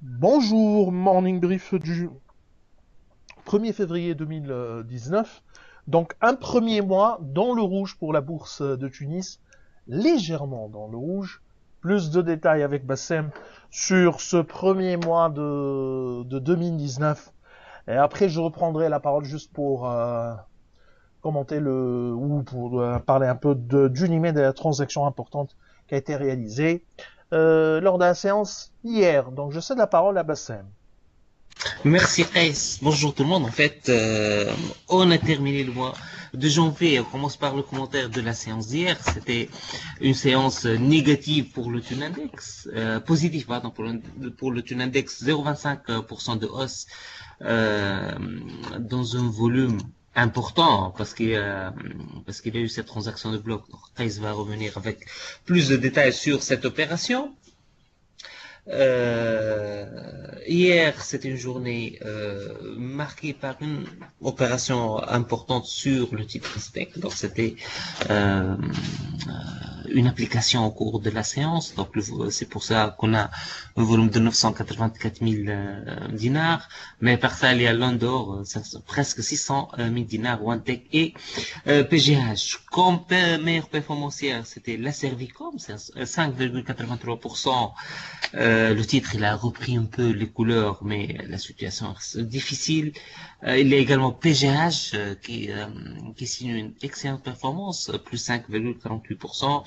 Bonjour, morning brief du 1er février 2019. Donc un premier mois dans le rouge pour la bourse de Tunis, légèrement dans le rouge. Plus de détails avec Bassem sur ce premier mois de 2019. Et après, je reprendrai la parole juste pour commenter ou pour parler un peu d'une email de la transaction importante qui a été réalisée lors de la séance hier. Donc je cède la parole à Bassem. Merci Ace. Bonjour tout le monde. En fait, on a terminé le mois de janvier. On commence par le commentaire de la séance d'hier. C'était une séance négative pour le Tune Index, positive pardon, pour le Tune Index, 0,25% de hausse dans un volume important parce qu'il y a eu cette transaction de bloc. Donc, Ace va revenir avec plus de détails sur cette opération. Hier, c'était une journée marquée par une opération importante sur le titre SPEC. Donc, c'était euh, une application au cours de la séance. Donc, c'est pour ça qu'on a un volume de 984 000 dinars. Mais par ça, il y a l'Ondor, presque 600 000 dinars, OneTech et PGH. Comme meilleure performancière, c'était la Servicom, c'est 5,83%. Le titre, il a repris un peu les couleurs, mais la situation reste difficile. Il y a également PGH qui signe une excellente performance, plus 5,48%.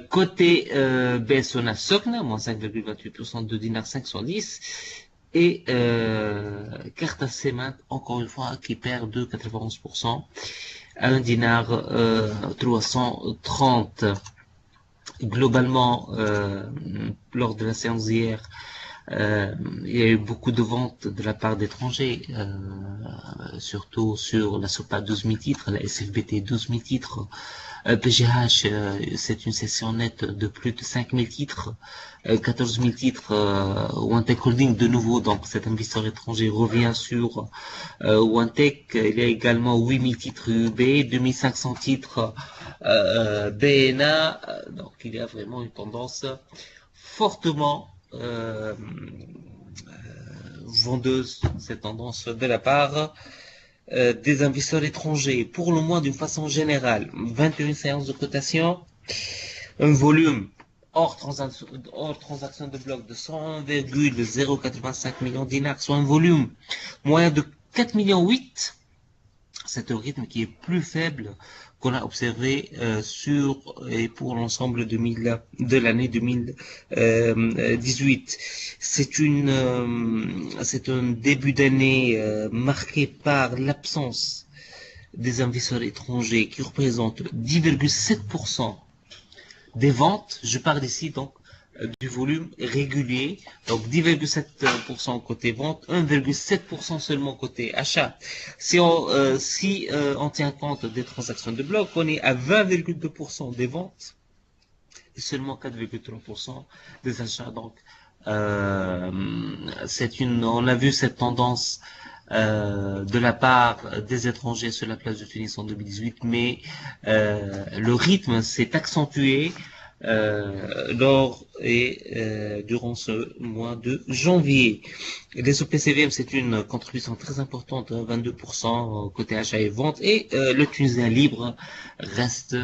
Côté baisse, on a Sogna, moins 5,28% de dinar 510. Et Carta Cement, encore une fois, qui perd de 91% à 1 dinar 330. Globalement, lors de la séance d'hier, il y a eu beaucoup de ventes de la part d'étrangers, surtout sur la SOPA 12 000 titres, la SFBT 12 000 titres, PGH, c'est une session nette de plus de 5 000 titres, 14 000 titres, OneTech Holding de nouveau, donc cet investisseur étranger revient sur OneTech. Il y a également 8 000 titres UB, 2 500 titres BNA, donc il y a vraiment une tendance fortement vendeuse, cette tendance de la part des investisseurs étrangers. Pour le moins, d'une façon générale, 21 séances de cotation, un volume hors transaction de bloc de 100,085 millions de dinars, soit un volume moyen de 4 millions 8. C'est un rythme qui est plus faible qu'on a observé sur et pour l'ensemble de l'année 2018. C'est un début d'année marqué par l'absence des investisseurs étrangers qui représentent 10,7% des ventes. Je parle ici donc du volume régulier, donc 10,7% côté vente, 1,7% seulement côté achat. Si on tient compte des transactions de bloc, on est à 20,2% des ventes et seulement 4,3% des achats. Donc, on a vu cette tendance de la part des étrangers sur la place de Tunis en 2018, mais le rythme s'est accentué durant ce mois de janvier. Les OPCVM, c'est une contribution très importante, 22% côté achat et vente, et le Tunisien libre reste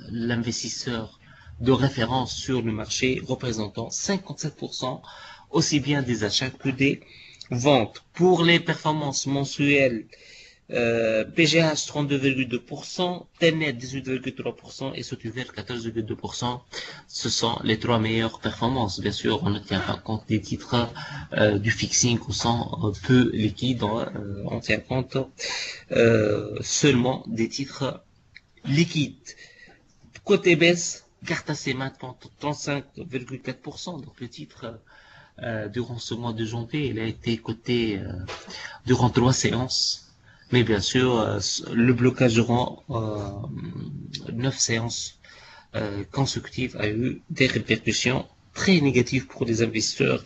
l'investisseur de référence sur le marché, représentant 57% aussi bien des achats que des ventes. Pour les performances mensuelles, PGH 32,2%, Telnet 18,3% et Sotuver 14,2%. Ce sont les trois meilleures performances. Bien sûr, on ne tient pas compte des titres du fixing ou sont peu liquides. On tient compte seulement des titres liquides. Côté baisse, Carta Cement 35,4%. Donc le titre, durant ce mois de janvier, il a été coté durant 3 séances. Mais bien sûr, le blocage durant 9 séances consécutives a eu des répercussions très négatives pour les investisseurs.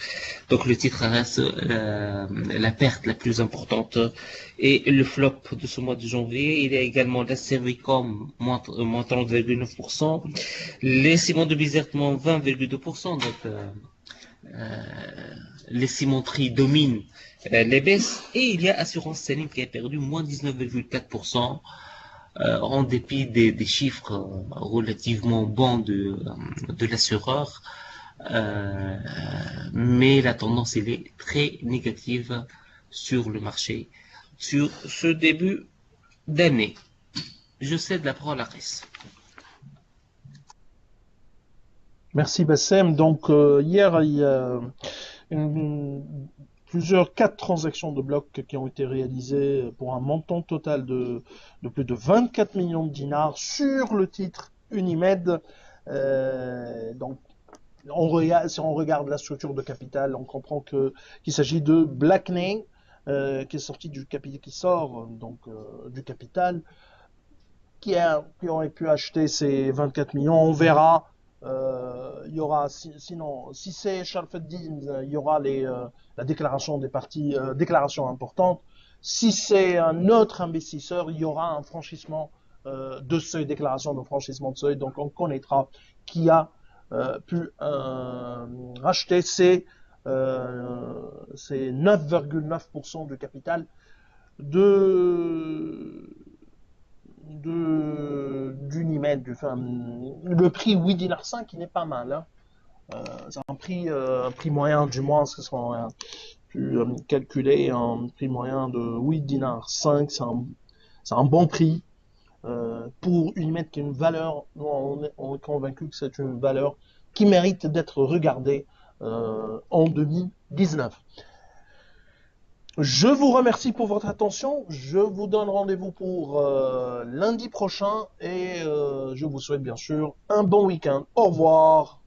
Donc le titre reste la perte la plus importante. Et le flop de ce mois de janvier, il y a également la Servicom moins 30,9%, les ciments de Bizerte moins 20,2%. Donc les cimenteries dominent les baisses, et il y a Assurance Salim qui a perdu moins 19,4%, en dépit des chiffres relativement bons de l'assureur. Mais la tendance elle est très négative sur le marché sur ce début d'année. Je cède la parole à Chris. Merci Bassem. Donc hier, il y a quatre transactions de blocs qui ont été réalisées pour un montant total de plus de 24 millions de dinars sur le titre Unimed. Donc, si on regarde la structure de capital, on comprend qu'il s'agit de Blackney, qui est sorti qui sort donc du capital, qui aurait pu acheter ces 24 millions. On verra. Il y aura, sinon, si c'est Sharfeddin, il y aura la déclaration des parties, déclaration importante. Si c'est un autre investisseur, il y aura un franchissement de seuil, déclaration de franchissement de seuil. Donc, on connaîtra qui a pu racheter ces 9,9% du capital d'Unimed. Le prix 8 dinars 5 il n'est pas mal. Hein. C'est un prix moyen, du moins, ce que soit pu calculer, un prix moyen de 8 dinars 5, c'est un bon prix pour Unimed, qui est une valeur. Nous, on est convaincu que c'est une valeur qui mérite d'être regardée en 2019. Je vous remercie pour votre attention. Je vous donne rendez-vous pour lundi prochain et je vous souhaite bien sûr un bon week-end. Au revoir.